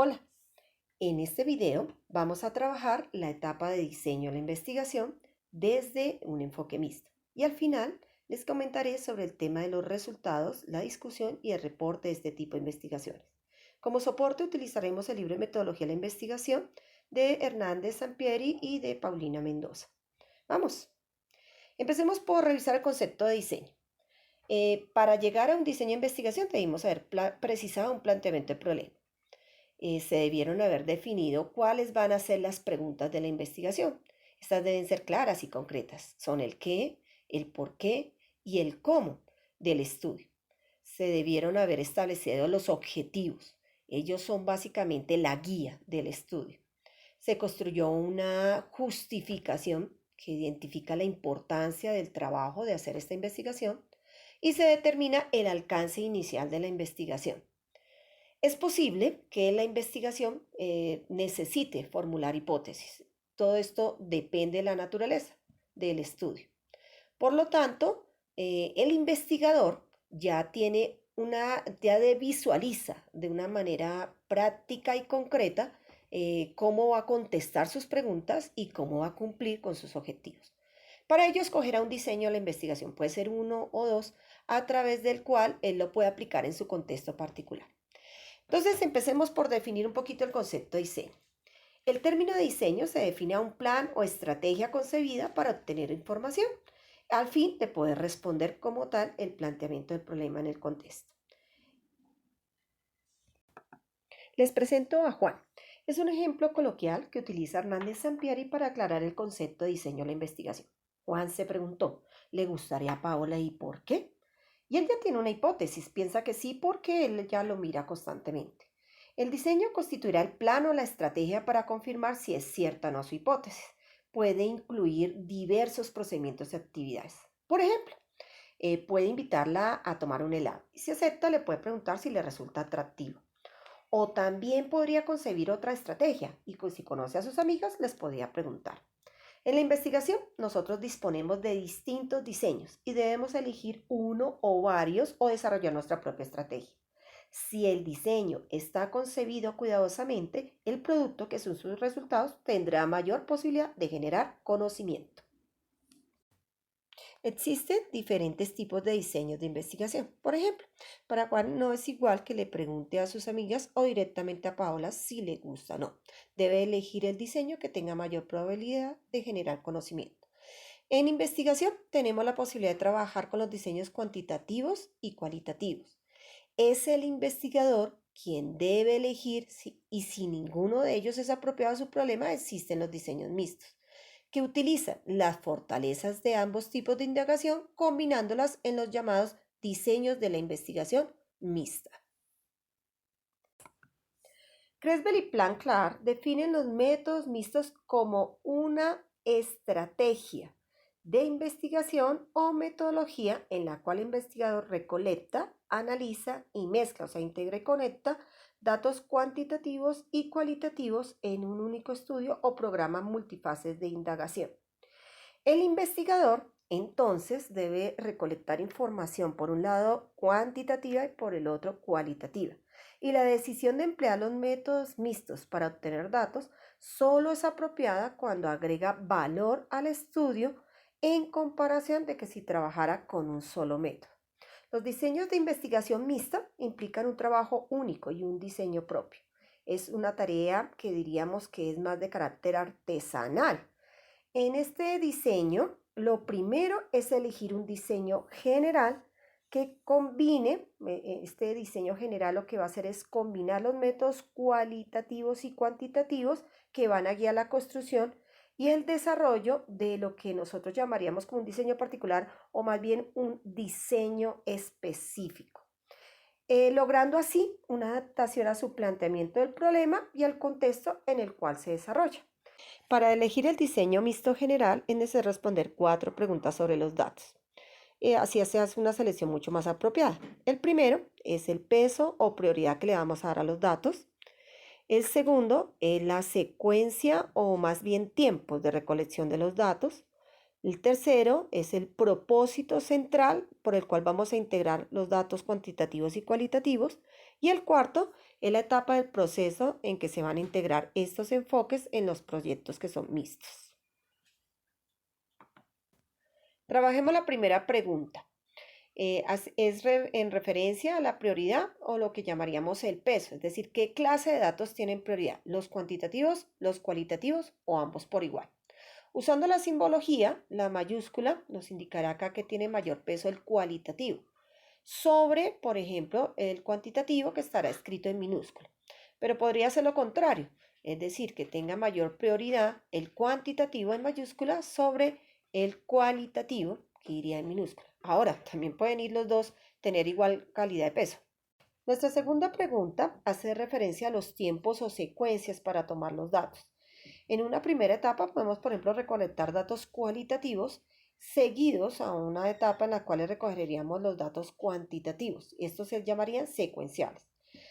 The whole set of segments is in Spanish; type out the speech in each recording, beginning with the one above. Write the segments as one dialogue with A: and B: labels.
A: Hola, en este video vamos a trabajar la etapa de diseño de la investigación desde un enfoque mixto y al final les comentaré sobre el tema de los resultados, la discusión y el reporte de este tipo de investigaciones. Como soporte utilizaremos el libro de Metodología de la Investigación de Hernández Sampieri y de Paulina Mendoza. Vamos, empecemos por revisar el concepto de diseño. Para llegar a un diseño de investigación debimos haber precisado un planteamiento de problema. Se debieron haber definido cuáles van a ser las preguntas de la investigación. Estas deben ser claras y concretas. Son el qué, el por qué y el cómo del estudio. Se debieron haber establecido los objetivos. Ellos son básicamente la guía del estudio. Se construyó una justificación que identifica la importancia del trabajo de hacer esta investigación y se determina el alcance inicial de la investigación. Es posible que la investigación necesite formular hipótesis. Todo esto depende de la naturaleza del estudio. Por lo tanto, el investigador ya visualiza de una manera práctica y concreta cómo va a contestar sus preguntas y cómo va a cumplir con sus objetivos. Para ello escogerá un diseño de la investigación, puede ser uno o dos, a través del cual él lo puede aplicar en su contexto particular. Entonces, empecemos por definir un poquito el concepto de diseño. El término de diseño se define a un plan o estrategia concebida para obtener información, al fin de poder responder como tal el planteamiento del problema en el contexto. Les presento a Juan. Es un ejemplo coloquial que utiliza Hernández Sampieri para aclarar el concepto de diseño de la investigación. Juan se preguntó, ¿le gustaría a Paola y por qué? Y él ya tiene una hipótesis, piensa que sí porque él ya lo mira constantemente. El diseño constituirá el plan o la estrategia para confirmar si es cierta o no su hipótesis. Puede incluir diversos procedimientos y actividades. Por ejemplo, puede invitarla a tomar un helado y si acepta le puede preguntar si le resulta atractivo. O también podría concebir otra estrategia y si conoce a sus amigas les podría preguntar. En la investigación, nosotros disponemos de distintos diseños y debemos elegir uno o varios o desarrollar nuestra propia estrategia. Si el diseño está concebido cuidadosamente, el producto, que son sus resultados, tendrá mayor posibilidad de generar conocimiento. Existen diferentes tipos de diseños de investigación. Por ejemplo, para Juan no es igual que le pregunte a sus amigas o directamente a Paola si le gusta o no. Debe elegir el diseño que tenga mayor probabilidad de generar conocimiento. En investigación tenemos la posibilidad de trabajar con los diseños cuantitativos y cualitativos. Es el investigador quien debe elegir y si ninguno de ellos es apropiado a su problema, existen los diseños mixtos, que utilizan las fortalezas de ambos tipos de indagación combinándolas en los llamados diseños de la investigación mixta. Creswell y Planck-Clark definen los métodos mixtos como una estrategia de investigación o metodología en la cual el investigador recolecta, analiza y mezcla, o sea, integra y conecta datos cuantitativos y cualitativos en un único estudio o programa multifases de indagación. El investigador entonces debe recolectar información por un lado cuantitativa y por el otro cualitativa. Y la decisión de emplear los métodos mixtos para obtener datos solo es apropiada cuando agrega valor al estudio en comparación de que si trabajara con un solo método. Los diseños de investigación mixta implican un trabajo único y un diseño propio. Es una tarea que diríamos que es más de carácter artesanal. En este diseño, lo primero es elegir un diseño general que combine. Este diseño general lo que va a hacer es combinar los métodos cualitativos y cuantitativos que van a guiar la construcción y el desarrollo de lo que nosotros llamaríamos como un diseño particular o más bien un diseño específico, logrando así una adaptación a su planteamiento del problema y al contexto en el cual se desarrolla. Para elegir el diseño mixto general es necesario responder 4 preguntas sobre los datos. Así se hace una selección mucho más apropiada. El primero es el peso o prioridad que le vamos a dar a los datos. El segundo es la secuencia o más bien tiempos de recolección de los datos. El tercero es el propósito central por el cual vamos a integrar los datos cuantitativos y cualitativos. Y el cuarto es la etapa del proceso en que se van a integrar estos enfoques en los proyectos que son mixtos. Trabajemos la primera pregunta. En referencia a la prioridad o lo que llamaríamos el peso, es decir, qué clase de datos tienen prioridad, los cuantitativos, los cualitativos o ambos por igual. Usando la simbología, la mayúscula nos indicará acá que tiene mayor peso el cualitativo sobre, por ejemplo, el cuantitativo que estará escrito en minúscula. Pero podría ser lo contrario, es decir, que tenga mayor prioridad el cuantitativo en mayúscula sobre el cualitativo que iría en minúscula. Ahora, también pueden ir los dos tener igual calidad de peso. Nuestra segunda pregunta hace referencia a los tiempos o secuencias para tomar los datos. En una primera etapa podemos, por ejemplo, recolectar datos cualitativos seguidos a una etapa en la cual recogeríamos los datos cuantitativos. Estos se llamarían secuenciales.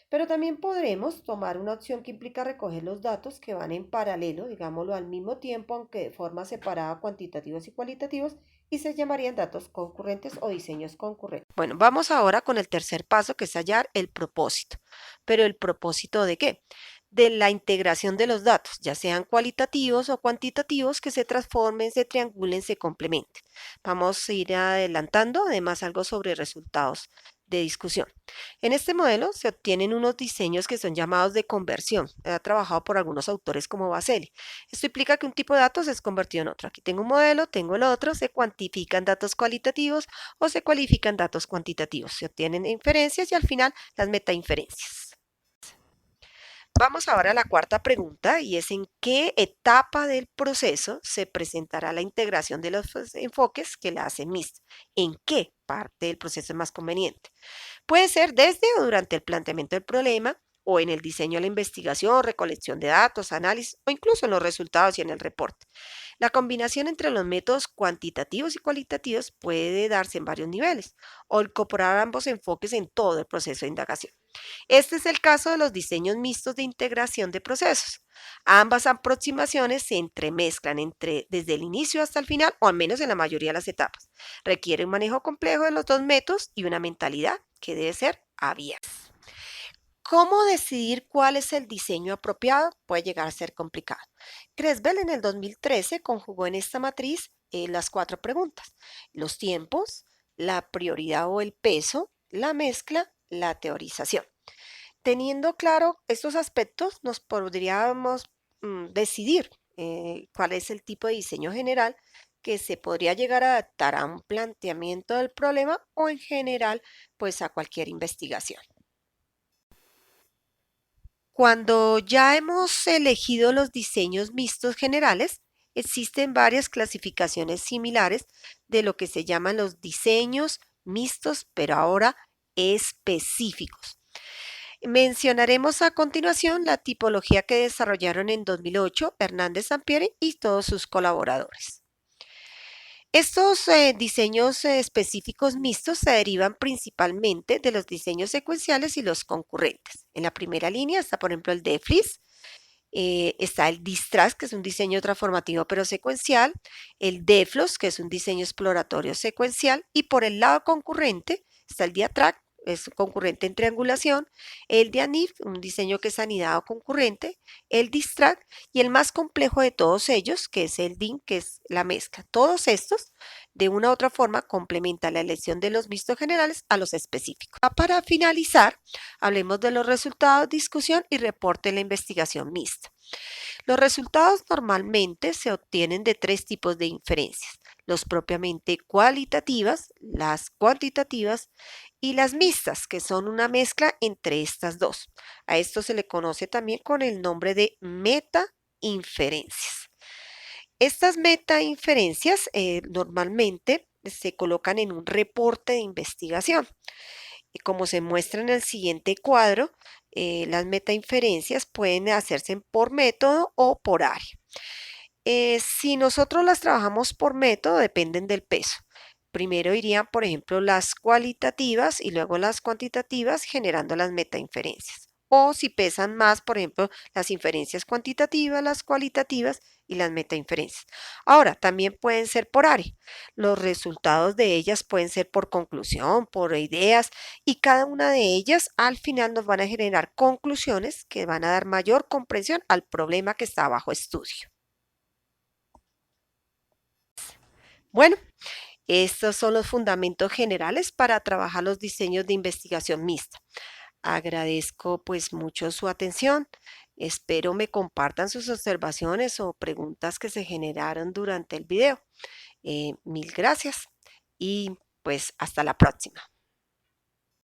A: Pero también podremos tomar una opción que implica recoger los datos que van en paralelo, digámoslo al mismo tiempo, aunque de forma separada, cuantitativos y cualitativos, y se llamarían datos concurrentes o diseños concurrentes. Bueno, vamos ahora con el tercer paso, que es hallar el propósito. ¿Pero el propósito de qué? De la integración de los datos, ya sean cualitativos o cuantitativos, que se transformen, se triangulen, se complementen. Vamos a ir adelantando además algo sobre resultados de discusión. En este modelo se obtienen unos diseños que son llamados de conversión. Ha trabajado por algunos autores como Baselli. Esto implica que un tipo de datos es convertido en otro. Aquí tengo un modelo, tengo el otro, se cuantifican datos cualitativos o se cualifican datos cuantitativos. Se obtienen inferencias y al final las metainferencias. Vamos ahora a la cuarta pregunta y es en qué etapa del proceso se presentará la integración de los enfoques que la hacen mixta. ¿En qué parte del proceso es más conveniente? Puede ser desde o durante el planteamiento del problema o en el diseño de la investigación, recolección de datos, análisis o incluso en los resultados y en el reporte. La combinación entre los métodos cuantitativos y cualitativos puede darse en varios niveles o incorporar ambos enfoques en todo el proceso de indagación. Este es el caso de los diseños mixtos de integración de procesos. Ambas aproximaciones se entremezclan desde el inicio hasta el final, o al menos en la mayoría de las etapas. Requiere un manejo complejo de los dos métodos y una mentalidad que debe ser abierta. ¿Cómo decidir cuál es el diseño apropiado? Puede llegar a ser complicado. Creswell en el 2013 conjugó en esta matriz las cuatro preguntas: los tiempos, la prioridad o el peso, la mezcla, la teorización. Teniendo claro estos aspectos, nos podríamos decidir cuál es el tipo de diseño general que se podría llegar a adaptar a un planteamiento del problema o en general, pues a cualquier investigación. Cuando ya hemos elegido los diseños mixtos generales, existen varias clasificaciones similares de lo que se llaman los diseños mixtos, pero ahora específicos. Mencionaremos a continuación la tipología que desarrollaron en 2008 Hernández Sampieri y todos sus colaboradores. Estos diseños específicos mixtos se derivan principalmente de los diseños secuenciales y los concurrentes. En la primera línea está, por ejemplo, el DEFLIS, está el DISTRAS, que es un diseño transformativo pero secuencial, el DEFLOS, que es un diseño exploratorio secuencial, y por el lado concurrente está el DIATRAC, es concurrente en triangulación, el DIANIF, un diseño que es anidado concurrente, el DISTRAC y el más complejo de todos ellos, que es el DIN, que es la mezcla. Todos estos, de una u otra forma, complementan la elección de los mixtos generales a los específicos. Para finalizar, hablemos de los resultados, discusión y reporte de la investigación mixta. Los resultados normalmente se obtienen de tres tipos de inferencias: los propiamente cualitativas, las cuantitativas y las mixtas, que son una mezcla entre estas dos. A esto se le conoce también con el nombre de metainferencias. Estas metainferencias normalmente se colocan en un reporte de investigación. Y como se muestra en el siguiente cuadro, las metainferencias pueden hacerse por método o por área. Si nosotros las trabajamos por método, dependen del peso. Primero irían, por ejemplo, las cualitativas y luego las cuantitativas, generando las metainferencias. O si pesan más, por ejemplo, las inferencias cuantitativas, las cualitativas y las metainferencias. Ahora, también pueden ser por área. Los resultados de ellas pueden ser por conclusión, por ideas, y cada una de ellas al final nos van a generar conclusiones que van a dar mayor comprensión al problema que está bajo estudio. Bueno, estos son los fundamentos generales para trabajar los diseños de investigación mixta. Agradezco pues mucho su atención. Espero me compartan sus observaciones o preguntas que se generaron durante el video. Mil gracias y pues hasta la próxima.